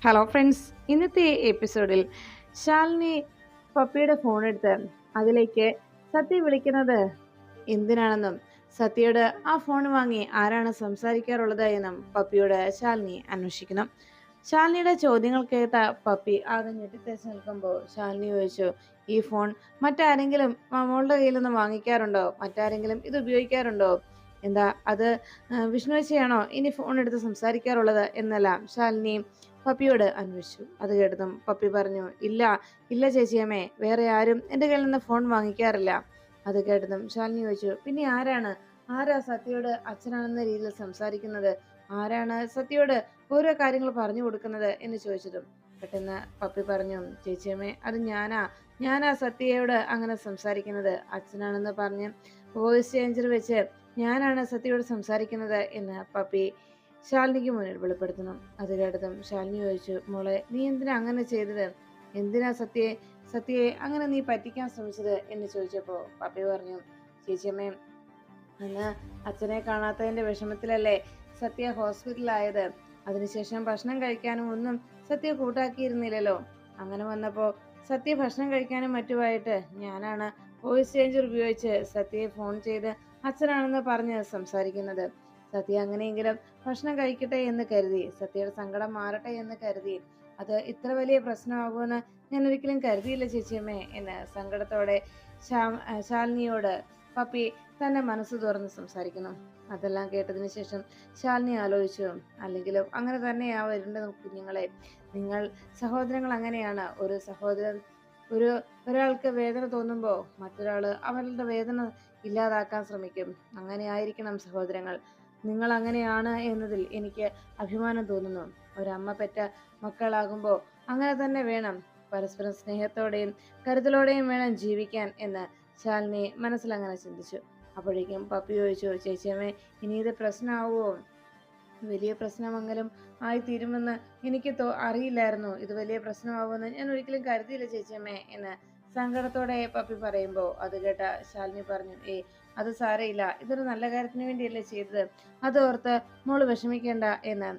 Hello friends, ഇന്നത്തെ എപ്പിസോഡിൽ Shalini പപ്പിയുടെ phone എടുത്ത് അതിലേക്ക് സത്യ വിളിക്കുന്നത് എന്തിനാണെന്നും സത്യയോട് ആ ഫോൺ വാങ്ങി ആരാണ് സംസാരിക്കാറുള്ളത് എന്നും പപ്പിയോട് ശാലിനി അന്വേഷിക്കുന്നു. ശാലിനിയുടെ ചോദ്യങ്ങൾ കേട്ട പപ്പി ആകെ ഞെട്ടിത്തേച്ച് നിൽക്കുമ്പോൾ ശാലിനി ചോദിച്ചു, ഈ ഫോൺ മറ്റാരെങ്കിലും മോളുടെ കയ്യിൽ നിന്ന് വാങ്ങിക്കാറുണ്ടോ? മറ്റാരെങ്കിലും ഇത് ഉപയോഗിക്കാറുണ്ടോ? എന്താ അത് വിഷ്ണുവച്ചയാണോ ഇനി ഫോൺ എടുത്ത് സംസാരിക്കാറുള്ളത് എന്നെല്ലാം ശാലിനി പപ്പിയോട് അന്വേഷിച്ചു. അത് കേട്ടതും പപ്പി പറഞ്ഞു, ഇല്ല ഇല്ല ചേച്ചിയമ്മേ, വേറെ ആരും എൻ്റെ കയ്യിൽ നിന്ന് ഫോൺ വാങ്ങിക്കാറില്ല. അത് കേട്ടതും ശാലിനി ചോദിച്ചു, പിന്നെ ആരാ സത്യയോട് അച്ഛനാണെന്ന രീതിയിൽ സംസാരിക്കുന്നത്? ആരാണ് സത്യയോട് ഓരോ കാര്യങ്ങൾ പറഞ്ഞു കൊടുക്കുന്നത് എന്ന് ചോദിച്ചതും പെട്ടെന്ന് പപ്പി പറഞ്ഞു, ചേച്ചിയമ്മേ, അത് ഞാനാ സത്യയോട് അങ്ങനെ സംസാരിക്കുന്നത്. അച്ഛനാണെന്ന് പറഞ്ഞ് വോയിസ് ചേഞ്ചർ വെച്ച് ഞാനാണ് സത്യയോട് സംസാരിക്കുന്നത് എന്ന് പപ്പി ശാലിനിക്ക് മുന്നിൽ വെളിപ്പെടുത്തുന്നു. അത് കേട്ടതും ശാലിനി ചോദിച്ചു, മോളെ, നീ എന്തിനാ അങ്ങനെ ചെയ്തത്? എന്തിനാ സത്യയെ അങ്ങനെ നീ പറ്റിക്കാൻ ശ്രമിച്ചത് എന്ന് ചോദിച്ചപ്പോ പപ്പി പറഞ്ഞു, ചേച്ചിയമ്മേ, അന്ന് അച്ഛനെ കാണാത്തതിന്റെ വിഷമത്തിലല്ലേ സത്യ ഹോസ്പിറ്റലായത്. അതിനുശേഷം ഭക്ഷണം കഴിക്കാനും ഒന്നും സത്യ കൂട്ടാക്കിയിരുന്നില്ലല്ലോ. അങ്ങനെ വന്നപ്പോ സത്യ ഭക്ഷണം കഴിക്കാനും മറ്റുമായിട്ട് ഞാനാണ് വോയിസ് ചേഞ്ചർ ഉപയോഗിച്ച് സത്യയെ ഫോൺ ചെയ്ത് അച്ഛനാണെന്ന് പറഞ്ഞ് സംസാരിക്കുന്നത്. സത്യ അങ്ങനെയെങ്കിലും ഭക്ഷണം കഴിക്കട്ടെ എന്ന് കരുതി, സത്യയുടെ സങ്കടം മാറട്ടെ എന്ന് കരുതി. അത് ഇത്ര വലിയ പ്രശ്നമാകുമെന്ന് ഞാൻ ഒരിക്കലും കരുതിയില്ല ചേച്ചിയമ്മേ എന്ന് സങ്കടത്തോടെ ശാലിനിയോട് പപ്പി തന്നെ മനസ്സ് തുറന്ന് സംസാരിക്കുന്നു. അതെല്ലാം കേട്ടതിന് ശേഷം ശാലിനി ആലോചിച്ചു, അല്ലെങ്കിലും അങ്ങനെ തന്നെയാ വരേണ്ടത് കുഞ്ഞുങ്ങളെ. നിങ്ങൾ സഹോദരങ്ങൾ അങ്ങനെയാണ്. ഒരു ഒരാൾക്ക് വേദന തോന്നുമ്പോൾ മറ്റൊരാള് അവരുടെ വേദന ഇല്ലാതാക്കാൻ ശ്രമിക്കും. അങ്ങനെ ആയിരിക്കണം സഹോദരങ്ങൾ. നിങ്ങൾ അങ്ങനെയാണ് എന്നതിൽ എനിക്ക് അഭിമാനം തോന്നുന്നു. ഒരമ്മ പെറ്റ മക്കളാകുമ്പോൾ അങ്ങനെ തന്നെ വേണം. പരസ്പരം സ്നേഹത്തോടെയും കരുതലോടെയും വേണം ജീവിക്കാൻ എന്ന് ശാലിനി മനസ്സിലങ്ങനെ ചിന്തിച്ചു. അപ്പോഴേക്കും പപ്പി ചോദിച്ചു, ചേച്ചിയമ്മേ, ഇനി ഇത് പ്രശ്നമാവുമോ? വലിയ പ്രശ്നമെങ്കിലും ആയി തീരുമെന്ന് എനിക്ക് അറിയില്ലായിരുന്നു. ഇത് വലിയ പ്രശ്നമാവുമെന്ന് ഞാൻ ഒരിക്കലും കരുതിയില്ല ചേച്ചിയമ്മേ എന്ന് സങ്കടത്തോടെ പപ്പി പറയുമ്പോ അത് കേട്ട ശാലിനി പറഞ്ഞു, അത് സാരയില്ല, ഇതൊരു നല്ല കാര്യത്തിന് വേണ്ടിയല്ലേ ചെയ്തത്. അത് ഓർത്ത് മോള് വിഷമിക്കേണ്ട എന്ന്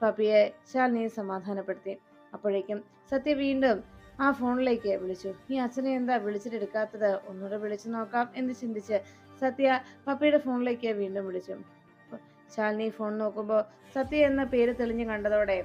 പപ്പിയെ ശാലിനി സമാധാനപ്പെടുത്തി. അപ്പോഴേക്കും സത്യ വീണ്ടും ആ ഫോണിലേക്ക് വിളിച്ചു. ഈ അച്ഛനെ എന്താ വിളിച്ചിട്ടെടുക്കാത്തത്? ഒന്നുകൂടെ വിളിച്ചു നോക്കാം എന്ന് ചിന്തിച്ച് സത്യ പപ്പിയുടെ ഫോണിലേക്ക് വീണ്ടും വിളിച്ചു. ശാലിനി ഫോൺ നോക്കുമ്പോൾ സത്യ എന്ന പേര് തെളിഞ്ഞു കണ്ടതോടെ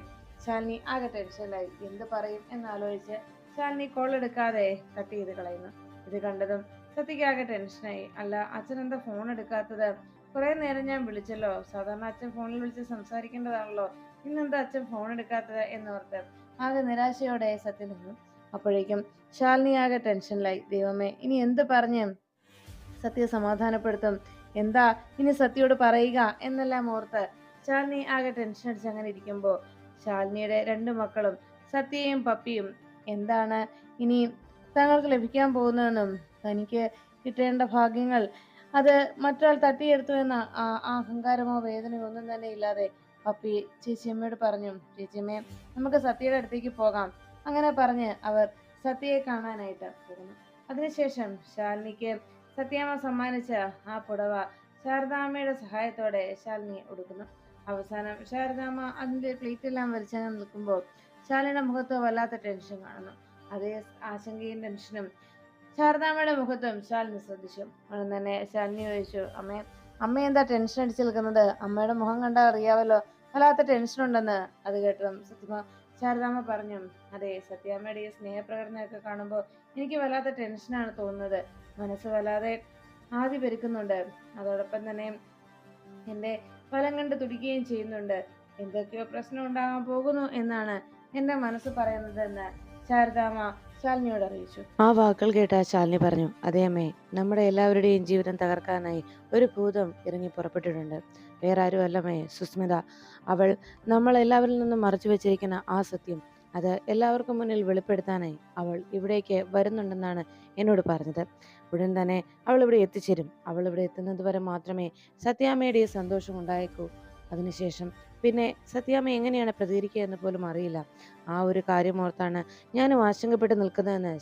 ശാലിനി ആകെ ടെൻഷനിലായി. എന്ത് പറയും എന്നാലോചിച്ച് ശാലിനി കോൾ എടുക്കാതെ കട്ട് ചെയ്ത് കളയുന്നു. ഇത് കണ്ടതും സത്യക്ക് ആകെ ടെൻഷനായി. അല്ല, അച്ഛൻ എന്താ ഫോൺ എടുക്കാത്തത്? കുറെ നേരം ഞാൻ വിളിച്ചല്ലോ. സാധാരണ അച്ഛൻ ഫോണിൽ വിളിച്ച് സംസാരിക്കേണ്ടതാണല്ലോ. ഇന്നെന്താ അച്ഛൻ ഫോൺ എടുക്കാത്തത് എന്നോർത്ത് ആകെ നിരാശയോടെ സത്യ നിന്നു. അപ്പോഴേക്കും ശാലിനി ആകെ ടെൻഷനിലായി. ദൈവമേ, ഇനി എന്ത് പറഞ്ഞ് സത്യ സമാധാനപ്പെടുത്തും? എന്താ ഇനി സത്യയോട് പറയുക എന്നെല്ലാം ഓർത്ത് ശാലിനി ആകെ ടെൻഷൻ അടിച്ച് അങ്ങനെ ഇരിക്കുമ്പോൾ ശാലിനിയുടെ രണ്ടു മക്കളും സത്യയും പപ്പിയും എന്താണ് ഇനി തങ്ങൾക്ക് ലഭിക്കാൻ പോകുന്നതെന്നും തനിക്ക് കിട്ടേണ്ട ഭാഗ്യങ്ങൾ അത് മറ്റൊരാൾ തട്ടിയെടുത്തു എന്ന അഹങ്കാരമോ വേദനയോ ഒന്നും തന്നെ ഇല്ലാതെ പപ്പി ചേച്ചിയമ്മയോട് പറഞ്ഞു, ചേച്ചിയമ്മേ, നമുക്ക് സത്യയുടെ അടുത്തേക്ക് പോകാം. അങ്ങനെ പറഞ്ഞ് അവർ സത്യയെ കാണാനായിട്ട് പോകുന്നു. അതിനുശേഷം ശാലിനിക്ക് സത്യാമ്മ സമ്മാനിച്ച ആ പുടവ ശാരദാമ്മയുടെ സഹായത്തോടെ ശാലിനി ഉടുക്കുന്നു. അവസാനം ശാരദാമ്മ അതിന്റെ പ്ലേറ്റ് എല്ലാം വലിച്ചങ്ങ് നിൽക്കുമ്പോൾ ശാലിനിയുടെ മുഖത്ത് വല്ലാത്ത ടെൻഷൻ കാണുന്നു. അതേ ആശങ്കയും ടെൻഷനും ശാരദാമ്മയുടെ മുഖത്തും ശാലിനി ശ്രദ്ധിച്ചു. ഉടൻ തന്നെ ശാലിനി ചോദിച്ചു, അമ്മ എന്താ ടെൻഷൻ അടിച്ചു നിൽക്കുന്നത്? അമ്മയുടെ മുഖം കണ്ടാൽ അറിയാവല്ലോ, വല്ലാത്ത ടെൻഷൻ ഉണ്ടെന്ന്. അത് കേട്ടതും ശാരദാമ്മ പറഞ്ഞു, അതെ, സത്യാമ്മയുടെ ഈ സ്നേഹപ്രകടനമൊക്കെ കാണുമ്പോൾ എനിക്ക് വല്ലാത്ത ടെൻഷനാണ് തോന്നുന്നത്. മനസ്സ് വല്ലാതെ ആദി പെരുക്കുന്നുണ്ട്. അതോടൊപ്പം തന്നെ എന്റെ ഫലം കണ്ട് തുടിക്കുകയും ചെയ്യുന്നുണ്ട്. എന്തൊക്കെയോ പ്രശ്നം ഉണ്ടാകാൻ പോകുന്നു എന്നാണ് എന്റെ മനസ്സ് പറയുന്നതെന്ന് ശാരദാമ്മ ശാലിനിയോട് അറിയിച്ചു. ആ വാക്കുകൾ കേട്ട ശാലിനി പറഞ്ഞു, അതേ അമ്മേ, നമ്മുടെ എല്ലാവരുടെയും ജീവിതം തകർക്കാനായി ഒരു ഭൂതം ഇറങ്ങി പുറപ്പെട്ടിട്ടുണ്ട്. വേറെ ആരും അല്ലമ്മേ, സുസ്മിത. അവൾ നമ്മൾ എല്ലാവരിൽ നിന്നും മറച്ചു വെച്ചിരിക്കുന്ന ആ സത്യം അത് എല്ലാവർക്കും മുന്നിൽ വെളിപ്പെടുത്താനായി അവൾ ഇവിടേക്ക് വരുന്നുണ്ടെന്നാണ് എന്നോട് പറഞ്ഞത്. ഉടൻ തന്നെ അവൾ ഇവിടെ എത്തിച്ചേരും. അവൾ ഇവിടെ എത്തുന്നത് വരെ മാത്രമേ സത്യാമ്മയുടെ സന്തോഷം ഉണ്ടായേക്കൂ. അതിനുശേഷം പിന്നെ സത്യാമ്മ എങ്ങനെയാണ് പ്രതികരിക്കുക എന്ന് പോലും അറിയില്ല. ആ ഒരു കാര്യം ഓർത്താണ് ഞാനും ആശങ്കപ്പെട്ട് നിൽക്കുന്നതെന്ന്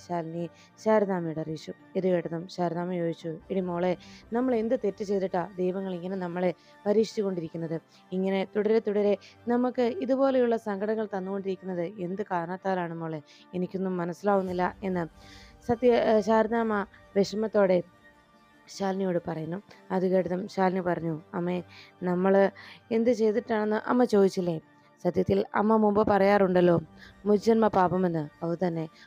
ശാരദാമ്മയോട് അറിയിച്ചു. ഇത് കേട്ടതും ശാരദാമ്മ ചോദിച്ചു, എടി മോളെ, നമ്മൾ എന്ത് തെറ്റ് ചെയ്തിട്ടാ ദൈവങ്ങൾ ഇങ്ങനെ നമ്മളെ പരീക്ഷിച്ചു കൊണ്ടിരിക്കുന്നത്? ഇങ്ങനെ തുടരെ തുടരെ നമുക്ക് ഇതുപോലെയുള്ള സങ്കടങ്ങൾ തന്നുകൊണ്ടിരിക്കുന്നത് എന്ത് കാരണത്താലാണ് മോളെ? എനിക്കൊന്നും മനസ്സിലാവുന്നില്ല എന്ന് ശാരദാമ്മ വിഷമത്തോടെ ശാലിനിയോട് പറയുന്നു. അത് കേട്ടതും ശാലിനി പറഞ്ഞു, അമ്മേ, നമ്മൾ എന്ത് ചെയ്തിട്ടാണെന്ന് അമ്മ ചോദിച്ചില്ലേ? സത്യത്തിൽ അമ്മ മുമ്പ് പറയാറുണ്ടല്ലോ, മുജ്ജന്മ പാപമെന്ന്.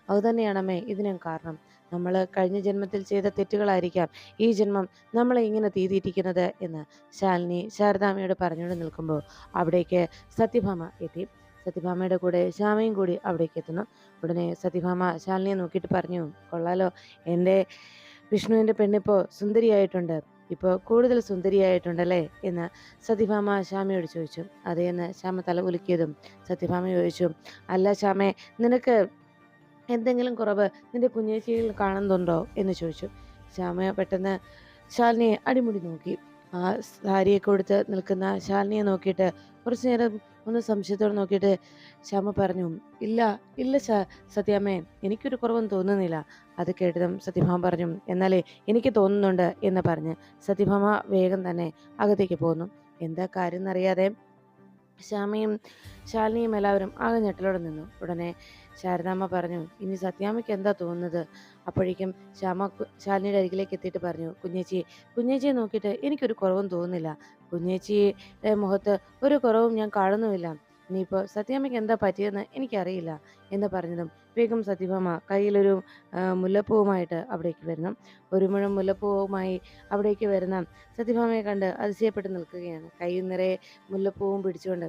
അതുതന്നെയാണമ്മേ ഇതിനും കാരണം. നമ്മൾ കഴിഞ്ഞ ജന്മത്തിൽ ചെയ്ത തെറ്റുകളായിരിക്കാം ഈ ജന്മം നമ്മളെ ഇങ്ങനെ തീറ്റിയിരിക്കുന്നത് എന്ന് ശാരദാമ്മയോട് പറഞ്ഞുകൊണ്ട് നിൽക്കുമ്പോൾ അവിടേക്ക് സത്യഭാമ എത്തി. സത്യഭാമയുടെ കൂടെ ശ്യാമയും കൂടി അവിടേക്ക് എത്തുന്നു. ഉടനെ സത്യഭാമ ശാലിനിയെ നോക്കിയിട്ട് പറഞ്ഞു, കൊള്ളാലോ, എൻ്റെ വിഷ്ണുവിൻ്റെ പെണ്ണിപ്പോൾ സുന്ദരിയായിട്ടുണ്ട്, ഇപ്പോൾ കൂടുതൽ സുന്ദരിയായിട്ടുണ്ടല്ലേ എന്ന് സത്യഭാമ ശ്യാമയോട് ചോദിച്ചു. അതേന്ന് ശ്യാമ തല കുലുക്കിയതും സത്യഭാമ ചോദിച്ചു, അല്ല ശ്യാമേ, നിനക്ക് എന്തെങ്കിലും കുറവ് നിന്റെ കുഞ്ഞേച്ചിയിൽ കാണുന്നുണ്ടോ എന്ന് ചോദിച്ചു. ശ്യാമ പെട്ടെന്ന് ശാലിനിയെ അടിമുടി നോക്കി. ആ സാരിയൊക്കെ കൊടുത്ത് നിൽക്കുന്ന ശാലിനിയെ നോക്കിയിട്ട് കുറച്ചു നേരം ഒന്ന് സംശയത്തോടെ നോക്കിയിട്ട് ശ്യാമ പറഞ്ഞു, ഇല്ല ഇല്ല സത്യാമ്മേ, എനിക്കൊരു കുറവും തോന്നുന്നില്ല. അത് കേട്ടതും സത്യഭാമ പറഞ്ഞു, എന്നാലേ എനിക്ക് തോന്നുന്നുണ്ട് എന്ന് പറഞ്ഞ് സത്യഭാമ വേഗം തന്നെ അകത്തേക്ക് പോന്നു. എന്താ കാര്യം എന്നറിയാതെ ശ്യാമയും ശാലിനിയും എല്ലാവരും ആകെ ഞെട്ടലോടെ നിന്നു. ഉടനെ ശാരദാമ്മ പറഞ്ഞു, ഇനി സത്യാമ്മയ്ക്ക് എന്താ തോന്നുന്നത്? അപ്പോഴേക്കും ശാലിനിയുടെ അരികിലേക്ക് എത്തിയിട്ട് പറഞ്ഞു, കുഞ്ഞേച്ചിയെ നോക്കിയിട്ട് എനിക്കൊരു കുറവും തോന്നുന്നില്ല. കുഞ്ഞേച്ചിയുടെ മുഖത്ത് ഒരു കുറവും ഞാൻ കാണുന്നുമില്ല. ഇനിയിപ്പോൾ സത്യാമ്മയ്ക്ക് എന്താ പറ്റിയെന്ന് എനിക്കറിയില്ല എന്ന് പറഞ്ഞതും വേഗം സത്യഭാമ കയ്യിലൊരു മുല്ലപ്പൂവുമായിട്ട് അവിടേക്ക് വരുന്നു. ഒരു മുഴം മുല്ലപ്പൂവുമായി അവിടേക്ക് വരുന്ന സത്യഭാമയെ കണ്ട് അതിശയപ്പെട്ട് നിൽക്കുകയാണ്. കൈ നിറയെ മുല്ലപ്പൂവും പിടിച്ചുകൊണ്ട്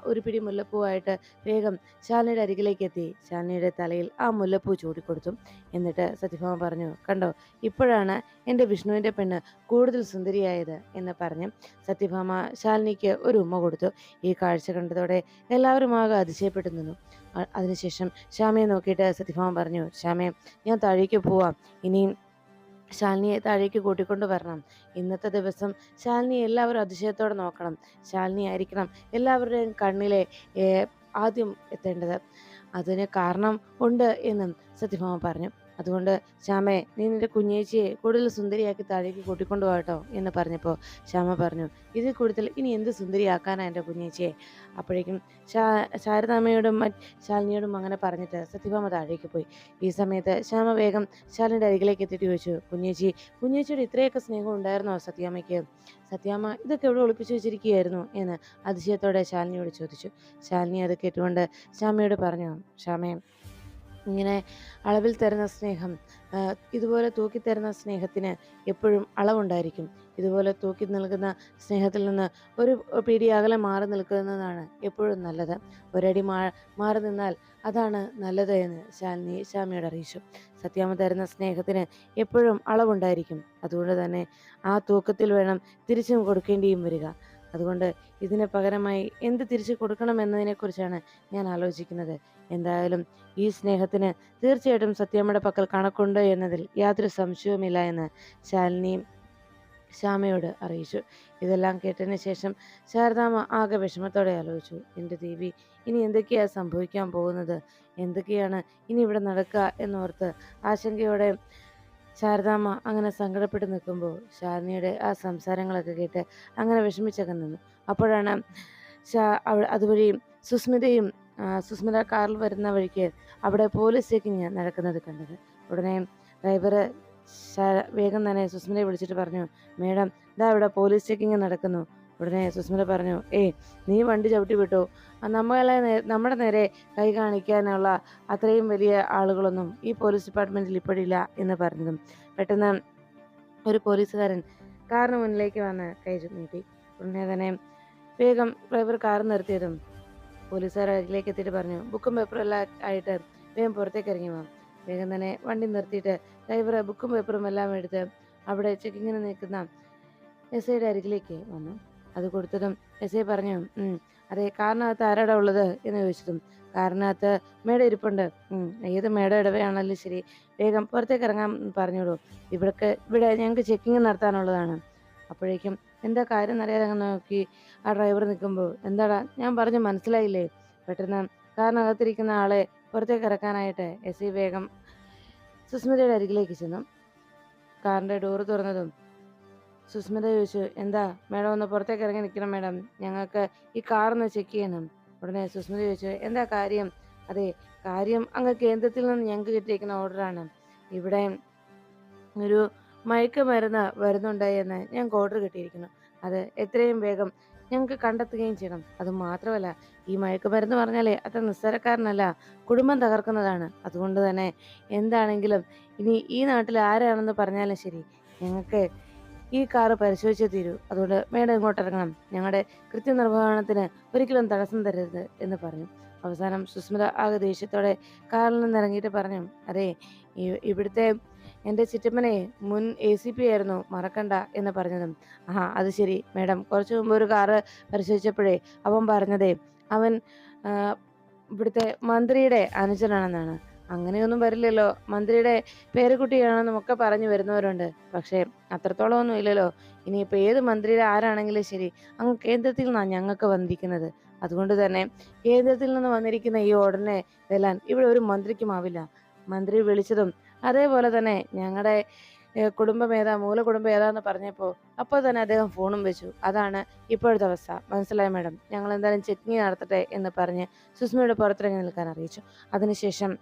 ഒരു പിടി മുല്ലപ്പൂവായിട്ട് വേഗം ശാലിനിയുടെ അരികിലേക്ക് എത്തി ശാലിനിയുടെ തലയിൽ ആ മുല്ലപ്പൂ ചൂടിക്കൊടുത്തു. എന്നിട്ട് സത്യഭാമ പറഞ്ഞു, കണ്ടോ, ഇപ്പോഴാണ് എൻ്റെ വിഷ്ണുവിൻ്റെ പെണ്ണ് കൂടുതൽ സുന്ദരിയായത് എന്ന് പറഞ്ഞ് സത്യഭാമ ശാലിനിക്ക് ഒരു ഉമ്മ കൊടുത്തു. ഈ കാഴ്ച കണ്ടതോടെ എല്ലാവരും ആകെ അതിശയപ്പെട്ടു നിന്നു. അതിനുശേഷം ശ്യാമയെ നോക്കിയിട്ട് സത്യഭാമ പറഞ്ഞു, ശ്യാമേ, ഞാൻ താഴേക്ക് പോവാം. ഇനിയും ശാലിനിയെ താഴേക്ക് കൂട്ടിക്കൊണ്ട് വരണം. ഇന്നത്തെ ദിവസം ശാലിനിയെ എല്ലാവരും അതിശയത്തോടെ നോക്കണം. ശാലിനി ആയിരിക്കണം എല്ലാവരുടെയും കണ്ണിലെ ആദ്യം എത്തേണ്ടത്. അതിന് കാരണം ഉണ്ട് എന്നും സത്യഭാമ പറഞ്ഞു. അതുകൊണ്ട് ശ്യാമേ, നീ നിന്റെ കുഞ്ഞേച്ചിയെ കൂടുതൽ സുന്ദരിയാക്കി താഴേക്ക് കൂട്ടിക്കൊണ്ടു പോകട്ടോ എന്ന് പറഞ്ഞപ്പോൾ ശ്യാമ പറഞ്ഞു, ഇതിൽ കൂടുതൽ ഇനി എന്ത് സുന്ദരിയാക്കാനാ എൻ്റെ കുഞ്ഞേച്ചിയെ? അപ്പോഴേക്കും ശാരദാമ്മയോടും ശാലിനിയോടും അങ്ങനെ പറഞ്ഞിട്ട് സത്യഭാമ താഴേക്ക് പോയി. ഈ സമയത്ത് ശ്യാമ വേഗം ശാലിനിയുടെ അരികിലേക്ക് എത്തിയിട്ട് ചോദിച്ചു, കുഞ്ഞേച്ചിയുടെ ഇത്രയൊക്കെ സ്നേഹം ഉണ്ടായിരുന്നോ സത്യാമ്മയ്ക്ക്? സത്യാമ്മ ഇതൊക്കെ എവിടെ ഒളിപ്പിച്ചു വെച്ചിരിക്കുകയായിരുന്നു എന്ന് അതിശയത്തോടെ ശാലിനിയോട് ചോദിച്ചു. ശാലിനി അത് കേട്ടുകൊണ്ട് ശ്യാമയോട് പറഞ്ഞു, ശ്യാമേ, ഇങ്ങനെ അളവിൽ തരുന്ന സ്നേഹം, ഇതുപോലെ തൂക്കിത്തരുന്ന സ്നേഹത്തിന് എപ്പോഴും അളവുണ്ടായിരിക്കും. ഇതുപോലെ തൂക്കി നൽകുന്ന സ്നേഹത്തിൽ നിന്ന് ഒരു പിടി അകലെ മാറി നിൽക്കുന്നതാണ് എപ്പോഴും നല്ലത്. ഒരടി മാറി നിന്നാൽ അതാണ് നല്ലത് എന്ന് ശ്യാമയോട് അറിയിച്ചു. സത്യാമ്മ തരുന്ന സ്നേഹത്തിന് എപ്പോഴും അളവുണ്ടായിരിക്കും. അതുകൊണ്ട് തന്നെ ആ തൂക്കത്തിൽ വേണം തിരിച്ചും കൊടുക്കേണ്ടിയും വരിക. അതുകൊണ്ട് ഇതിന് പകരമായി എന്ത് തിരിച്ചു കൊടുക്കണമെന്നതിനെക്കുറിച്ചാണ് ഞാൻ ആലോചിക്കുന്നത്. എന്തായാലും ഈ സ്നേഹത്തിന് തീർച്ചയായിട്ടും സത്യാമ്മയുടെ പക്കൽ കണക്കുണ്ട് എന്നതിൽ യാതൊരു സംശയവുമില്ല എന്ന് ശാലിനി ശ്യാമയോട് അറിയിച്ചു. ഇതെല്ലാം കേട്ടതിന് ശേഷം ശാരദാമ്മ ആകെ വിഷമത്തോടെ ആലോചിച്ചു, എൻ്റെ ദേവി, ഇനി എന്തൊക്കെയാണ് സംഭവിക്കാൻ പോകുന്നത്? എന്തൊക്കെയാണ് ഇനി ഇവിടെ നടക്കുക എന്നോർത്ത് ആശങ്കയോടെ ശാരദാമ്മ അങ്ങനെ സങ്കടപ്പെട്ട് നിൽക്കുമ്പോൾ ശാലിനിയുടെ ആ സംസാരങ്ങളൊക്കെ കേട്ട് അങ്ങനെ വിഷമിച്ചൊക്കെ നിന്നു. അപ്പോഴാണ് അതുവഴി സുസ്മിത കാറിൽ വരുന്ന വഴിക്ക് അവിടെ പോലീസ് ചെക്കിങ് നടക്കുന്നത് കണ്ടത്. ഉടനെ ഡ്രൈവർ വേഗം തന്നെ സുസ്മിതയെ വിളിച്ചിട്ട് പറഞ്ഞു, മേഡം, ഇതാ ഇവിടെ പോലീസ് ചെക്കിങ് നടക്കുന്നു. ഉടനെ സുസ്മിത പറഞ്ഞു, നീ വണ്ടി ചവിട്ടി വിട്ടു, നമ്മുടെ നേരെ കൈ കാണിക്കാനുള്ള അത്രയും വലിയ ആളുകളൊന്നും ഈ പോലീസ് ഡിപ്പാർട്ട്മെന്റിൽ ഇപ്പോഴില്ല എന്ന് പറഞ്ഞതും പെട്ടെന്ന് ഒരു പോലീസുകാരൻ കാറിന് മുന്നിലേക്ക് വന്ന് കൈ നീട്ടി. ഉടനെ തന്നെ വേഗം ഡ്രൈവർ കാർ നിർത്തിയതും പോലീസുകാർ അരികിലേക്ക് എത്തിയിട്ട് പറഞ്ഞു, ബുക്കും പേപ്പറും എല്ലാം ആയിട്ട് വേഗം പുറത്തേക്ക് ഇറങ്ങി വാ. വേഗം തന്നെ വണ്ടി നിർത്തിയിട്ട് ഡ്രൈവർ ബുക്കും പേപ്പറും എല്ലാം എടുത്ത് അവിടെ ചെക്കിങ്ങിന് നിൽക്കുന്ന എസ്.ഐയുടെ അരികിലേക്ക് വന്നു. അത് കൊടുത്തതും എസ്.ഐ പറഞ്ഞു, അതെ, കാറിനകത്ത് ആരാടാ ഉള്ളത് എന്ന് ചോദിച്ചതും കാറിനകത്ത് മേഡം ഇരിപ്പുണ്ട്. ഏത് മേഡം ഇടവയാണല്ലോ ശരി, വേഗം പുറത്തേക്ക് ഇറങ്ങാൻ പറഞ്ഞോളൂ, ഇവിടെ ഞങ്ങൾക്ക് ചെക്കിങ് നടത്താനുള്ളതാണ്. അപ്പോഴേക്കും എന്താ കാര്യം എന്നറിയാതെ അങ്ങ് നോക്കി ആ ഡ്രൈവർ നിൽക്കുമ്പോൾ, എന്താടാ ഞാൻ പറഞ്ഞു മനസ്സിലായില്ലേ? പെട്ടെന്ന് കാറിനകത്തിരിക്കുന്ന ആളെ പുറത്തേക്ക് ഇറക്കാനായിട്ട് എസ് ഐ വേഗം സുസ്മിതയുടെ അരികിലേക്ക് ചെന്നു. കാറിന്റെ ഡോറ് തുറന്നതും സുസ്മിത ചോദിച്ചു, എന്താ മേഡം, ഒന്ന് പുറത്തേക്ക് ഇറങ്ങി നിൽക്കണം മേഡം, ഞങ്ങൾക്ക് ഈ കാറൊന്ന് ചെക്ക് ചെയ്യണം. ഉടനെ സുസ്മിത ചോദിച്ചു, എന്താ കാര്യം? അതെ, കാര്യം അങ്ങ് കേന്ദ്രത്തിൽ നിന്ന് ഞങ്ങൾക്ക് കിട്ടിയിരിക്കുന്ന ഓർഡറാണ്. ഇവിടെ ഒരു മയക്കുമരുന്ന് വരുന്നുണ്ട് എന്ന് ഞങ്ങൾക്ക് ഓർഡർ കിട്ടിയിരിക്കുന്നു. അത് എത്രയും വേഗം ഞങ്ങൾക്ക് കണ്ടെത്തുകയും ചെയ്യണം. അത് മാത്രമല്ല, ഈ മയക്കുമരുന്ന് പറഞ്ഞാലേ അത്ര നിസ്സാരക്കാരനല്ല, കുടുംബം തകർക്കുന്നതാണ്. അതുകൊണ്ട് തന്നെ എന്താണെങ്കിലും ഇനി ഈ നാട്ടിൽ ആരാണെന്ന് പറഞ്ഞാലും ശരി, ഞങ്ങൾക്ക് ഈ കാറ് പരിശോധിച്ചേ തീരൂ. അതുകൊണ്ട് മേഡം ഇങ്ങോട്ട് ഇറങ്ങണം. ഞങ്ങളുടെ കൃത്യനിർവഹണത്തിന് ഒരിക്കലും തടസ്സം തരരുത് എന്ന് പറഞ്ഞു. അവസാനം സുസ്മിത ആകെ ദേഷ്യത്തോടെ കാറിൽ നിന്ന് ഇറങ്ങിയിട്ട് പറഞ്ഞു, അതെ, ഇവിടുത്തെ എൻ്റെ ചിറ്റപ്പനെ മുൻ ACP ആയിരുന്നു, മറക്കണ്ട എന്ന് പറഞ്ഞതും, അത് ശരി മേഡം, കുറച്ചു മുമ്പ് ഒരു കാറ് പരിശോധിച്ചപ്പോഴേ അവൻ പറഞ്ഞതേ അവൻ ആ, ഇവിടുത്തെ മന്ത്രിയുടെ അനുജനാണെന്നാണ്. അങ്ങനെയൊന്നും വരില്ലല്ലോ, മന്ത്രിയുടെ പേരക്കുട്ടിയാണെന്നും ഒക്കെ പറഞ്ഞു വരുന്നവരുണ്ട്. പക്ഷേ അത്രത്തോളം ഒന്നും ഇല്ലല്ലോ. ഇനിയിപ്പോൾ ഏത് മന്ത്രിയുടെ ആരാണെങ്കിലും ശരി, അങ്ങ് കേന്ദ്രത്തിൽ നിന്നാണ് ഞങ്ങൾക്ക് വന്നിരിക്കുന്നത്. അതുകൊണ്ട് തന്നെ കേന്ദ്രത്തിൽ നിന്ന് വന്നിരിക്കുന്ന ഈ ഓർഡറിനെ വെല്ലാൻ ഇവിടെ ഒരു മന്ത്രിക്കുമാവില്ല. മന്ത്രി വിളിച്ചതും അതേപോലെ തന്നെ ഞങ്ങളുടെ കുടുംബം ഏതാ, മൂലകുടുംബം ഏതാന്ന് പറഞ്ഞപ്പോൾ അപ്പോൾ തന്നെ അദ്ദേഹം ഫോണും വെച്ചു. അതാണ് ഇപ്പോഴത്തെ അവസ്ഥ. മനസ്സിലായി മേഡം, ഞങ്ങൾ എന്തായാലും ചെക്കിങ് നടത്തട്ടെ എന്ന് പറഞ്ഞ് സുസ്മിയുടെ പുറത്തിറങ്ങി നിൽക്കാൻ അറിയിച്ചു. അതിനുശേഷം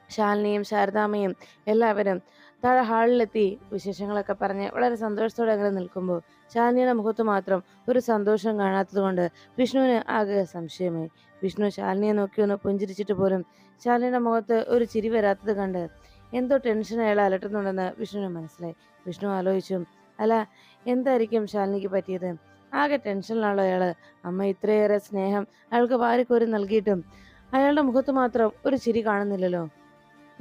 ശാലിനിയും ശാരദാമ്മയും എല്ലാവരും താഴെ ഹാളിലെത്തി വിശേഷങ്ങളൊക്കെ പറഞ്ഞ് വളരെ സന്തോഷത്തോടെ അങ്ങനെ നിൽക്കുമ്പോൾ ശാലിനിയുടെ മുഖത്ത് മാത്രം ഒരു സന്തോഷം കാണാത്തത് കൊണ്ട് വിഷ്ണുവിന് ആകെ സംശയമായി. വിഷ്ണു ശാലിനിയെ നോക്കി ഒന്ന് പുഞ്ചിരിച്ചിട്ട് പോലും ശാലിനിയുടെ മുഖത്ത് ഒരു ചിരി വരാത്തത് കണ്ട് എന്തോ ടെൻഷൻ അയാൾ അലട്ടുന്നുണ്ടെന്ന് വിഷ്ണുവിന് മനസ്സിലായി. വിഷ്ണു ആലോചിച്ചു, അല്ല, എന്തായിരിക്കും ശാലിനിക്ക് പറ്റിയത്? ആകെ ടെൻഷനിലാണല്ലോ അയാള്. അമ്മ ഇത്രയേറെ സ്നേഹം അയാൾക്ക് വാരിക്കോരി നൽകിയിട്ടും അയാളുടെ മുഖത്ത് മാത്രം ഒരു ചിരി കാണുന്നില്ലല്ലോ.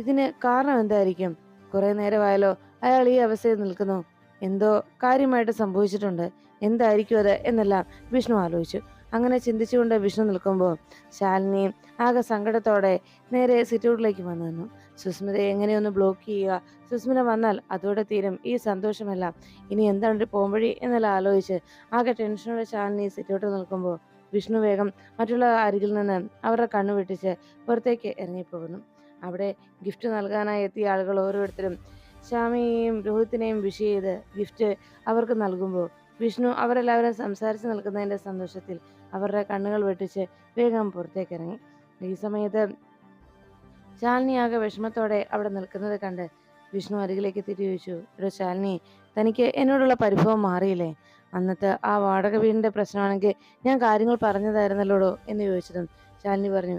ഇതിന് കാരണം എന്തായിരിക്കും? കുറെ നേരമായാലോ അയാൾ ഈ അവസ്ഥയിൽ നിൽക്കുന്നു. എന്തോ കാര്യമായിട്ട് സംഭവിച്ചിട്ടുണ്ട്. എന്തായിരിക്കും അത് എന്നെല്ലാം വിഷ്ണു ആലോചിച്ചു. അങ്ങനെ ചിന്തിച്ചുകൊണ്ട് വിഷ്ണു നിൽക്കുമ്പോൾ ശാലിനി ആകെ സങ്കടത്തോടെ നേരെ സിറ്റൗട്ടിലേക്ക് വന്നു നിന്നു. സുസ്മിതയെ എങ്ങനെയൊന്ന് ബ്ലോക്ക് ചെയ്യുക, സുസ്മിത വന്നാൽ അതോടെ തീരും ഈ സന്തോഷമെല്ലാം, ഇനി എന്താണ് ഒരു പോംവഴി എന്നെല്ലാം ആലോചിച്ച് ആകെ ടെൻഷനോടെ ശാലിനി സിറ്റൗട്ടിൽ നിൽക്കുമ്പോൾ വിഷ്ണു വേഗം മറ്റുള്ള അരികിൽ നിന്ന് അവരുടെ കണ്ണു വെട്ടിച്ച് പുറത്തേക്ക് ഇറങ്ങിപ്പോകുന്നു. അവിടെ ഗിഫ്റ്റ് നൽകാനായി എത്തിയ ആളുകൾ ഓരോരുത്തരും ശ്യാമിയെയും രോഹിത്തിനെയും വിഷ് ചെയ്ത് ഗിഫ്റ്റ് അവർക്ക് നൽകുമ്പോൾ വിഷ്ണു അവരെല്ലാവരും സംസാരിച്ച് നിൽക്കുന്നതിൻ്റെ സന്തോഷത്തിൽ അവരുടെ കണ്ണുകൾ വെട്ടിച്ച് വേഗം പുറത്തേക്ക് ഇറങ്ങി. ഈ സമയത്ത് ശാലിനി ആകെ വിഷമത്തോടെ അവിടെ നിൽക്കുന്നത് കണ്ട് വിഷ്ണു അരികിലേക്ക് തിരിച്ചു ചോദിച്ചു, എടോ ശാലിനി, തനിക്ക് എന്നോടുള്ള പരിഭവം മാറിയില്ലേ? അന്നത്തെ ആ വാടക വീടിൻ്റെ പ്രശ്നമാണെങ്കിൽ ഞാൻ കാര്യങ്ങൾ പറഞ്ഞതായിരുന്നല്ലോടോ എന്ന് ചോദിച്ചതും ശാലിനി പറഞ്ഞു,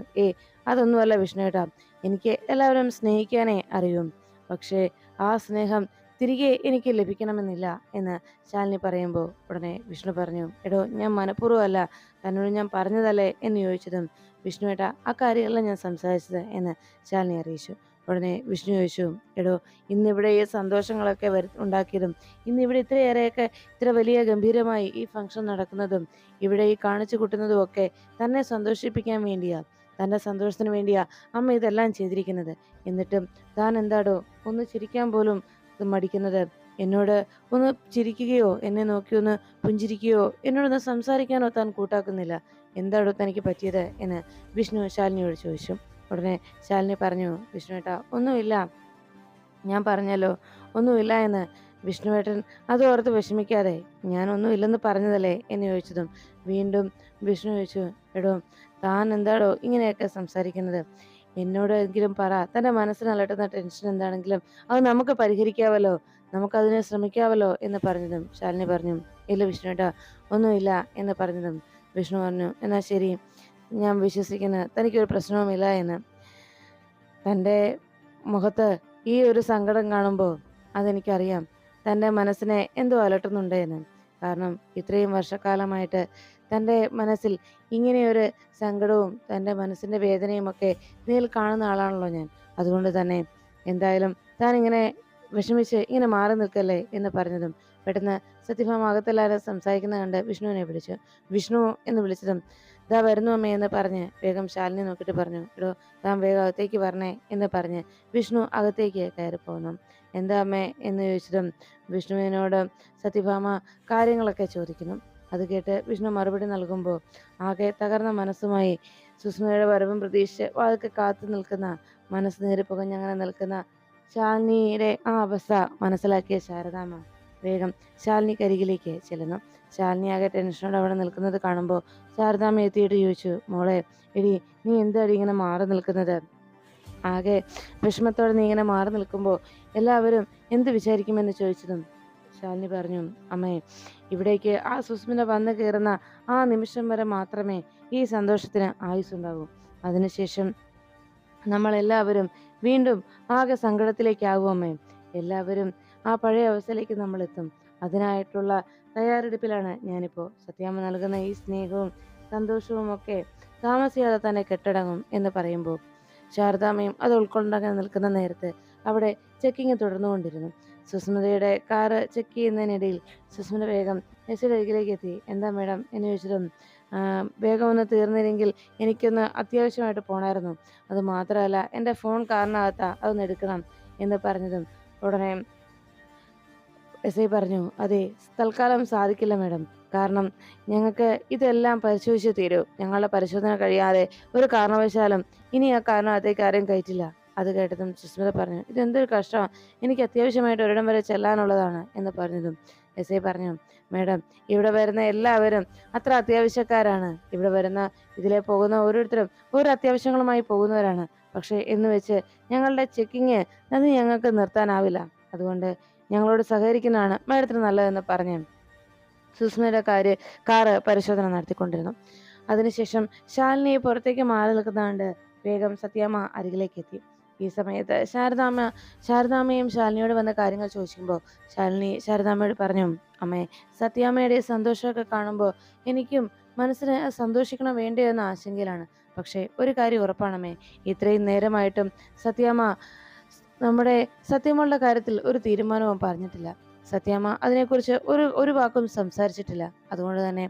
അതൊന്നുമല്ല വിഷ്ണുവേട്ടാ, എനിക്ക് എല്ലാവരും സ്നേഹിക്കാനേ അറിയും. പക്ഷേ ആ സ്നേഹം തിരികെ എനിക്ക് ലഭിക്കണമെന്നില്ല എന്ന് ശാലിനി പറയുമ്പോൾ ഉടനെ വിഷ്ണു പറഞ്ഞു, എടോ, ഞാൻ മനഃപൂർവ്വമല്ല, തന്നോട് ഞാൻ പറഞ്ഞതല്ലേ എന്ന് ചോദിച്ചതും വിഷ്ണുവേട്ടാ, ആ കാര്യമല്ല ഞാൻ സംസാരിച്ചത് എന്ന് ശാലിനി അറിയിച്ചു. ഉടനെ വിഷ്ണു ചോദിച്ചു, എടോ, ഇന്നിവിടെ ഈ സന്തോഷങ്ങളൊക്കെ ഉണ്ടാക്കിയതും ഇന്നിവിടെ ഇത്രയേറെയൊക്കെ ഇത്ര വലിയ ഗംഭീരമായി ഈ ഫംഗ്ഷൻ നടക്കുന്നതും ഇവിടെ ഈ കാണിച്ചു കൂട്ടുന്നതും ഒക്കെ തന്നെ സന്തോഷിപ്പിക്കാൻ വേണ്ടിയാ, തൻ്റെ സന്തോഷത്തിന് വേണ്ടിയാ അമ്മ ഇതെല്ലാം ചെയ്തിരിക്കുന്നത്. എന്നിട്ടും താൻ എന്താടോ ഒന്ന് ചിരിക്കാൻ പോലും മടിക്കുന്നത്? എന്നോട് ഒന്ന് ചിരിക്കുകയോ എന്നെ നോക്കി ഒന്ന് പുഞ്ചിരിക്കുകയോ എന്നോടൊന്ന് സംസാരിക്കാനോ താൻ കൂട്ടാക്കുന്നില്ല. എന്താടോ തനിക്ക് പറ്റിയത് എന്ന് വിഷ്ണു ശാലിനിയോട് ചോദിച്ചു. ഉടനെ ശാലിനി പറഞ്ഞു, വിഷ്ണുവേട്ടാ, ഒന്നുമില്ല, ഞാൻ പറഞ്ഞല്ലോ ഒന്നുമില്ല എന്ന്. വിഷ്ണുവേട്ടൻ അതോർത്ത് വിഷമിക്കാതെ, ഞാൻ ഒന്നുമില്ലെന്ന് പറഞ്ഞതല്ലേ എന്ന് ചോദിച്ചതും വീണ്ടും വിഷ്ണു ചോദിച്ചു, എടോ, താൻ എന്താടോ ഇങ്ങനെയൊക്കെ സംസാരിക്കുന്നത്? എന്നോടെങ്കിലും പറ, തൻ്റെ മനസ്സിന് അലട്ടുന്ന ടെൻഷൻ എന്താണെങ്കിലും അത് നമുക്ക് പരിഹരിക്കാവല്ലോ, നമുക്കതിനെ ശ്രമിക്കാവല്ലോ എന്ന് പറഞ്ഞതും ശാലിനി പറഞ്ഞു, ഇല്ല വിഷ്ണുവേട്ടാ, ഒന്നുമില്ല എന്ന് പറഞ്ഞതും വിഷ്ണു പറഞ്ഞു, എന്നാൽ ശരി, ഞാൻ വിശ്വസിക്കുന്നു തനിക്കൊരു പ്രശ്നവുമില്ല എന്ന്. തൻ്റെ മുഖത്ത് ഈ ഒരു സങ്കടം കാണുമ്പോൾ അതെനിക്കറിയാം, തൻ്റെ മനസ്സിനെ എന്തോ അലട്ടുന്നുണ്ട് എന്ന്. കാരണം ഇത്രയും വർഷക്കാലമായിട്ട് തൻ്റെ മനസ്സിൽ ഇങ്ങനെയൊരു സങ്കടവും തൻ്റെ മനസ്സിൻ്റെ വേദനയും ഒക്കെ നേരിൽ കാണുന്ന ആളാണല്ലോ ഞാൻ. അതുകൊണ്ട് തന്നെ എന്തായാലും താൻ ഇങ്ങനെ വിഷമിച്ച് ഇങ്ങനെ മാറി നിൽക്കല്ലേ എന്ന് പറഞ്ഞതും പെട്ടെന്ന് സത്യഭാമ അകത്തെല്ലാവരും സംസാരിക്കുന്നത് കണ്ട് വിഷ്ണുവിനെ വിളിച്ചു. വിഷ്ണു എന്ന് വിളിച്ചതും "ദാ വരുന്നു അമ്മേ" എന്ന് പറഞ്ഞ് വേഗം ശാലിനി നോക്കിയിട്ട് പറഞ്ഞു, "എടോ താൻ വേഗം അകത്തേക്ക് വരണേ" എന്ന് പറഞ്ഞ് വിഷ്ണു അകത്തേക്ക് കയറിപ്പോന്നു. "എന്താ അമ്മേ" എന്ന് ചോദിച്ചതും വിഷ്ണുവിനോട് സത്യഭാമ കാര്യങ്ങളൊക്കെ ചോദിക്കുന്നു. അത് കേട്ട് വിഷ്ണു മറുപടി നൽകുമ്പോൾ ആകെ തകർന്ന മനസ്സുമായി സുസ്മിതയുടെ വരവും പ്രതീക്ഷിച്ച് വാതിൽക്കൽ കാത്തു നിൽക്കുന്ന, മനസ്സ് നേരെ പുകഞ്ഞങ്ങനെ നിൽക്കുന്ന ശാലിനിയുടെ ആ അവസ്ഥ മനസ്സിലാക്കിയ ശാരദാമ്മ വേഗം ശാലിനിക്കരികിലേക്ക് ചെല്ലുന്നു. ശാലിനി ആകെ ടെൻഷനോടെ അവിടെ നിൽക്കുന്നത് കാണുമ്പോൾ ശാരദാമ്മ എത്തിയിട്ട് ചോദിച്ചു, "മോളെ, എടി നീ എന്താടി ഇങ്ങനെ മാറി നിൽക്കുന്നത്? ആകെ വിഷമത്തോടെ നീ ഇങ്ങനെ മാറി നിൽക്കുമ്പോൾ എല്ലാവരും എന്ത് വിചാരിക്കുമെന്ന്" ചോദിച്ചതും ശാലിനി പറഞ്ഞു, "അമ്മേ, ഇവിടേക്ക് ആ സുസ്മിത വന്നു കയറുന്ന ആ നിമിഷം വരെ മാത്രമേ ഈ സന്തോഷത്തിന് ആയുസ്സുണ്ടാകൂ. അതിനുശേഷം നമ്മളെല്ലാവരും വീണ്ടും ആകെ സങ്കടത്തിലേക്കാകും അമ്മേ. എല്ലാവരും ആ പഴയ അവസ്ഥയിലേക്ക് നമ്മളെത്തും. അതിനായിട്ടുള്ള തയ്യാറെടുപ്പിലാണ് ഞാനിപ്പോൾ. സത്യാമ്മ നൽകുന്ന ഈ സ്നേഹവും സന്തോഷവും ഒക്കെ താമസിയാതെ തന്നെ കെട്ടടങ്ങും" എന്ന് പറയുമ്പോൾ ശാരദാമ്മയും അത് ഉൾക്കൊണ്ടങ്ങനെ നിൽക്കുന്ന നേരത്ത് അവിടെ ചെക്കിങ് തുടർന്നുകൊണ്ടിരുന്നു. സുസ്മിതയുടെ കാറ് ചെക്ക് ചെയ്യുന്നതിനിടയിൽ സുസ്മിത വേഗം എസിയുടെ അരികിലേക്ക് എത്തി. "എന്താ മേഡം" എന്ന് ചോദിച്ചതും വേഗം ഒന്ന് തീർന്നില്ലെങ്കിൽ എനിക്കൊന്ന് അത്യാവശ്യമായിട്ട് പോണായിരുന്നു. അത് മാത്രമല്ല എൻ്റെ ഫോൺ കാറിനകത്താ, അതൊന്ന് എടുക്കണം എന്ന് പറഞ്ഞതും ഉടനെ എസ് ഐ പറഞ്ഞു, "അതെ, തൽക്കാലം സാധിക്കില്ല മേഡം. കാരണം ഞങ്ങൾക്ക് ഇതെല്ലാം പരിശോധിച്ച് തീരൂ. ഞങ്ങളുടെ പരിശോധന കഴിയാതെ ഒരു കാരണവശാലും ഇനി ആ കാറിനകത്തേക്ക് ആരെയും കയറ്റില്ല." അത് കേട്ടതും സുസ്മിത പറഞ്ഞു, "ഇതെന്തൊരു കഷ്ടമാണ്. എനിക്ക് അത്യാവശ്യമായിട്ട് ഒരിടം വരെ ചെല്ലാനുള്ളതാണ്" എന്ന് പറഞ്ഞതും എസ് ഐ പറഞ്ഞു, "മേഡം, ഇവിടെ വരുന്ന എല്ലാവരും അത്ര അത്യാവശ്യക്കാരാണ്. ഇവിടെ വരുന്ന ഇതിലെ പോകുന്ന ഓരോരുത്തരും ഓരോ അത്യാവശ്യങ്ങളുമായി പോകുന്നവരാണ്. പക്ഷേ എന്ന് വെച്ച് ഞങ്ങളുടെ ചെക്കിങ് അത് ഞങ്ങൾക്ക് നിർത്താനാവില്ല. അതുകൊണ്ട് ഞങ്ങളോട് സഹകരിക്കുന്നതാണ് മാഡത്തിന് നല്ലതെന്ന്" പറഞ്ഞ് സുസ്മിതയുടെ കാറ് പരിശോധന നടത്തിക്കൊണ്ടിരുന്നു. അതിനുശേഷം ശാലിനി പുറത്തേക്ക് മാറി നിൽക്കുന്നതുകൊണ്ട് വേഗം സത്യാമ്മ അരികിലേക്ക് എത്തി. ഈ സമയത്ത് ശാരദാമ്മയും ശാലിനിയോട് വന്ന കാര്യങ്ങൾ ചോദിക്കുമ്പോൾ ശാലിനി ശാരദാമ്മയോട് പറഞ്ഞു, "അമ്മേ, സത്യാമ്മയുടെ സന്തോഷമൊക്കെ കാണുമ്പോൾ എനിക്കും മനസ്സിന് സന്തോഷിക്കണം വേണ്ടേ എന്ന ആശങ്കയിലാണ്. പക്ഷേ ഒരു കാര്യം ഉറപ്പാണമ്മേ, ഇത്രയും നേരമായിട്ടും സത്യാമ്മ നമ്മുടെ സത്യമോളുടെ കാര്യത്തിൽ ഒരു തീരുമാനവും പറഞ്ഞിട്ടില്ല. സത്യാമ്മ അതിനെക്കുറിച്ച് ഒരു വാക്കും സംസാരിച്ചിട്ടില്ല. അതുകൊണ്ട് തന്നെ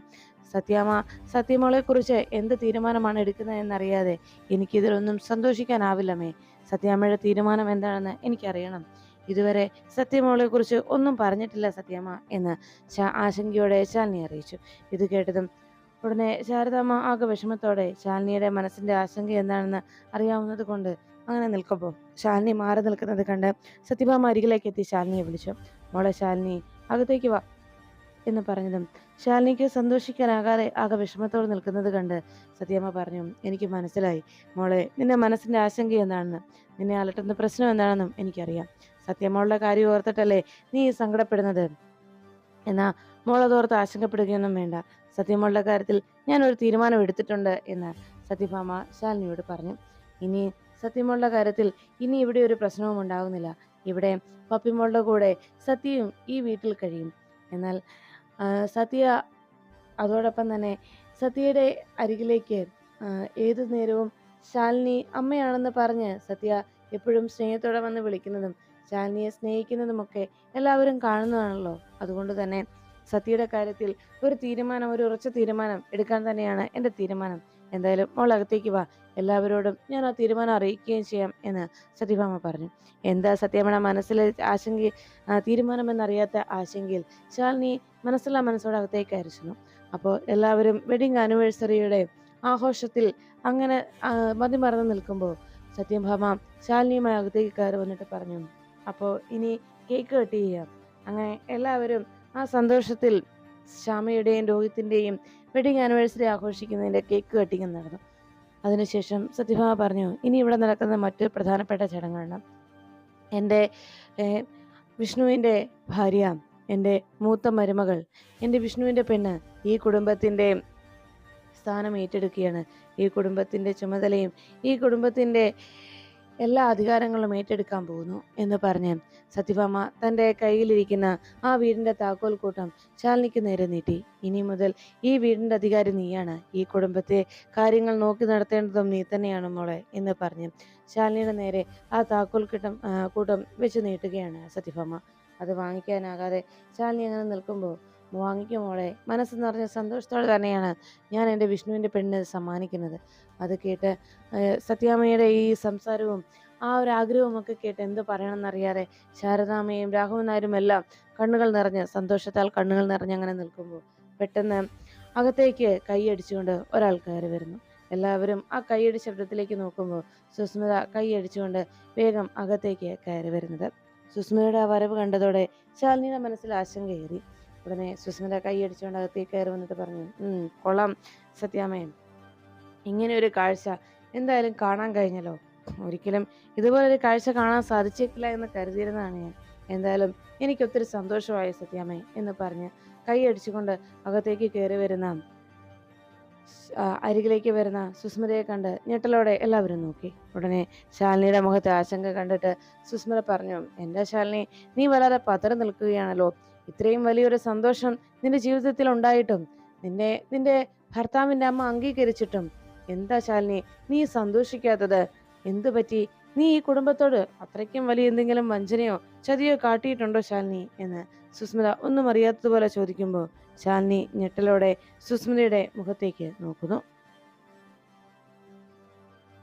സത്യമോളെക്കുറിച്ച് എന്ത് തീരുമാനമാണ് എടുക്കുന്നത് എന്നറിയാതെ എനിക്കിതിലൊന്നും സന്തോഷിക്കാനാവില്ലമ്മേ. സത്യാമ്മയുടെ തീരുമാനം എന്താണെന്ന് എനിക്കറിയണം. ഇതുവരെ സത്യമോളെക്കുറിച്ച് ഒന്നും പറഞ്ഞിട്ടില്ല സത്യാമ്മ" എന്ന് ആശങ്കയോടെ ശാലിനി അറിയിച്ചു. ഇത് കേട്ടതും ഉടനെ ശാരദാമ്മ ആകെ വിഷമത്തോടെ ശാലിനിയുടെ മനസ്സിന്റെ ആശങ്ക എന്താണെന്ന് അറിയാവുന്നത് കൊണ്ട് അങ്ങനെ നിൽക്കുമ്പോൾ ശാലിനി മാറി നിൽക്കുന്നത് കണ്ട് സത്യഭാമ അരികിലേക്ക് എത്തി ശാലിനിയെ വിളിച്ചു. "മോളെ ശാലിനി, അകത്തേക്ക് വാ" എന്ന് പറഞ്ഞതും ശാലിനിക്ക് സന്തോഷിക്കാനാകാതെ ആകെ വിഷമത്തോടെ നിൽക്കുന്നത് കണ്ട് സത്യമ്മ പറഞ്ഞു, "എനിക്ക് മനസ്സിലായി മോളെ, നിന്റെ മനസ്സിന്റെ ആശങ്ക എന്താണെന്ന്. നിന്നെ അലട്ടുന്ന പ്രശ്നം എന്താണെന്നും എനിക്കറിയാം. സത്യമോളുടെ കാര്യം ഓർത്തിട്ടല്ലേ നീ സങ്കടപ്പെടുന്നത്. എന്നാ മോളതോർത്ത് ആശങ്കപ്പെടുകയൊന്നും വേണ്ട. സത്യമോളുടെ കാര്യത്തിൽ ഞാനൊരു തീരുമാനം എടുത്തിട്ടുണ്ട്" എന്ന് സത്യഭാമ ശാലിനിയോട് പറഞ്ഞു. "ഇനി സത്യമോളുടെ കാര്യത്തിൽ ഇനി ഇവിടെ ഒരു പ്രശ്നവും ഉണ്ടാകുന്നില്ല. ഇവിടെ പപ്പിമോളുടെ കൂടെ സത്യയും ഈ വീട്ടിൽ കഴിയും. എന്നാൽ സത്യ അതോടൊപ്പം തന്നെ സത്യയുടെ അരികിലേക്ക് ഏതു നേരവും ശാലിനി അമ്മയാണെന്ന് പറഞ്ഞ് സത്യ എപ്പോഴും സ്നേഹത്തോടെ വന്ന് വിളിക്കുന്നതും ശാലിനിയെ സ്നേഹിക്കുന്നതുമൊക്കെ എല്ലാവരും കാണുന്നതാണല്ലോ. അതുകൊണ്ട് തന്നെ സത്യയുടെ കാര്യത്തിൽ ഒരു ഉറച്ച തീരുമാനം എടുക്കാൻ തന്നെയാണ് എൻ്റെ തീരുമാനം. എന്തായാലും മോൾ അകത്തേക്ക് വാ, എല്ലാവരോടും ഞാൻ ആ തീരുമാനം അറിയിക്കുകയും ചെയ്യാം" എന്ന് സത്യഭാമ പറഞ്ഞു. എന്താ സത്യമ്മയുടെ മനസ്സിലെ തീരുമാനമെന്നറിയാത്ത ആശങ്കയിൽ ശാലിനി മനസ്സോടെ അകത്തേക്ക് അയച്ചു. അപ്പോൾ എല്ലാവരും വെഡിങ് ആനിവേഴ്സറിയുടെ ആഘോഷത്തിൽ അങ്ങനെ മതിമറന്ന് നിൽക്കുമ്പോൾ സത്യഭാമ ശാലിനിയുമായി അകത്തേക്ക് കയറി വന്നിട്ട് പറഞ്ഞു, "അപ്പോൾ ഇനി കേക്ക് കട്ട് ചെയ്യാം." അങ്ങനെ എല്ലാവരും ആ സന്തോഷത്തിൽ ശ്യാമയുടെയും രോഹിത്തിൻ്റെയും വെഡിങ് ആനിവേഴ്സറി ആഘോഷിക്കുന്നതിൻ്റെ കേക്ക് കട്ടിങ് നടന്നു. അതിനുശേഷം സത്യഭാമ പറഞ്ഞു, "ഇനി ഇവിടെ നടക്കുന്ന മറ്റു പ്രധാനപ്പെട്ട ചടങ്ങാണ്. എൻ്റെ വിഷ്ണുവിൻ്റെ ഭാര്യ, എൻ്റെ മൂത്ത മരുമകൾ, എൻ്റെ വിഷ്ണുവിൻ്റെ പെണ്ണ് ഈ കുടുംബത്തിൻ്റെ സ്ഥാനം ഏറ്റെടുക്കുകയാണ്. ഈ കുടുംബത്തിൻ്റെ ചുമതലയും ഈ കുടുംബത്തിൻ്റെ എല്ലാ അധികാരങ്ങളും ഏറ്റെടുക്കാൻ പോകുന്നു" എന്ന് പറഞ്ഞ് സത്യഭാമ തൻ്റെ കയ്യിലിരിക്കുന്ന ആ വീടിൻ്റെ താക്കോൽ കൂട്ടം ശാലിനിക്ക് നേരെ നീട്ടി. "ഇനി മുതൽ ഈ വീടിൻ്റെ അധികാരി നീയാണ്. ഈ കുടുംബത്തെ കാര്യങ്ങൾ നോക്കി നടത്തേണ്ടതും നീ തന്നെയാണ് മോളെ" എന്ന് പറഞ്ഞ് ശാലിനിയുടെ നേരെ ആ താക്കോൽ കൂട്ടം വെച്ച് നീട്ടുകയാണ് സത്യഭാമ. അത് വാങ്ങിക്കാനാകാതെ ശാലിനി അങ്ങനെ നിൽക്കുമ്പോൾ, വാങ്ങിക്കും മോളെ, മനസ്സ് നിറഞ്ഞ സന്തോഷത്തോടെ തന്നെയാണ് ഞാൻ എൻ്റെ വിഷ്ണുവിൻ്റെ പെണ്ണിന് ഇത് സമ്മാനിക്കുന്നത്. അത് കേട്ട് സത്യാമ്മയുടെ ഈ സംസാരവും ആ ഒരു ആഗ്രഹവും ഒക്കെ കേട്ട് എന്ത് പറയണമെന്നറിയാതെ ശാരദാമ്മയും രാഘവൻ നായരും എല്ലാം കണ്ണുകൾ നിറഞ്ഞ്, സന്തോഷത്താൽ കണ്ണുകൾ നിറഞ്ഞ് അങ്ങനെ നിൽക്കുമ്പോൾ, പെട്ടെന്ന് അകത്തേക്ക് കൈയടിച്ചുകൊണ്ട് ഒരാൾ കയറി വരുന്നു. എല്ലാവരും ആ കൈയടി ശബ്ദത്തിലേക്ക് നോക്കുമ്പോൾ സുസ്മിത കൈയടിച്ചുകൊണ്ട് വേഗം അകത്തേക്ക് കയറി വരുന്നത്. സുസ്മിതയുടെ ആ വരവ് കണ്ടതോടെ ശാലിനിയുടെ മനസ്സിൽ ആശങ്കയേറി. ഉടനെ സുസ്മിത കൈയടിച്ചുകൊണ്ട് അകത്തേക്ക് കയറി വന്നിട്ട് പറഞ്ഞു, കൊള്ളാം സത്യാമ്മേ, ഇങ്ങനെ ഒരു കാഴ്ച എന്തായാലും കാണാൻ കഴിഞ്ഞല്ലോ. ഒരിക്കലും ഇതുപോലൊരു കാഴ്ച കാണാൻ സാധിച്ചേക്കില്ല എന്ന് കരുതിയിരുന്നതാണ് ഞാൻ. എന്തായാലും എനിക്ക് ഒത്തിരി സന്തോഷമായി സത്യാമ്മേ എന്ന് പറഞ്ഞ് കൈയടിച്ചുകൊണ്ട് അകത്തേക്ക് കയറി വരുന്ന അരികിലേക്ക് വരുന്ന സുസ്മിതയെ കണ്ട് ഞെട്ടലോടെ എല്ലാവരും നോക്കി. ഉടനെ ശാലിനിയുടെ മുഖത്തെ ആശങ്ക കണ്ടിട്ട് സുസ്മിത പറഞ്ഞു, എൻ്റെ ശാലിനി, നീ വല്ലാതെ പതറി നിൽക്കുകയാണല്ലോ. ഇത്രയും വലിയൊരു സന്തോഷം നിന്റെ ജീവിതത്തിൽ ഉണ്ടായിട്ടും, നിന്റെ ഭർത്താവിൻ്റെ അമ്മ അംഗീകരിച്ചിട്ടും എന്താ ശാലിനി നീ സന്തോഷിക്കാത്തത്? എന്തു പറ്റി? നീ ഈ കുടുംബത്തോട് അത്രയ്ക്കും വലിയ എന്തെങ്കിലും വഞ്ചനയോ ചതിയോ കാട്ടിയിട്ടുണ്ടോ ശാലിനി എന്ന് സുസ്മിത ഒന്നും അറിയാത്തതുപോലെ ചോദിക്കുമ്പോൾ, ശാലിനി ഞെട്ടലോടെ സുസ്മിതയുടെ മുഖത്തേക്ക് നോക്കുന്നു.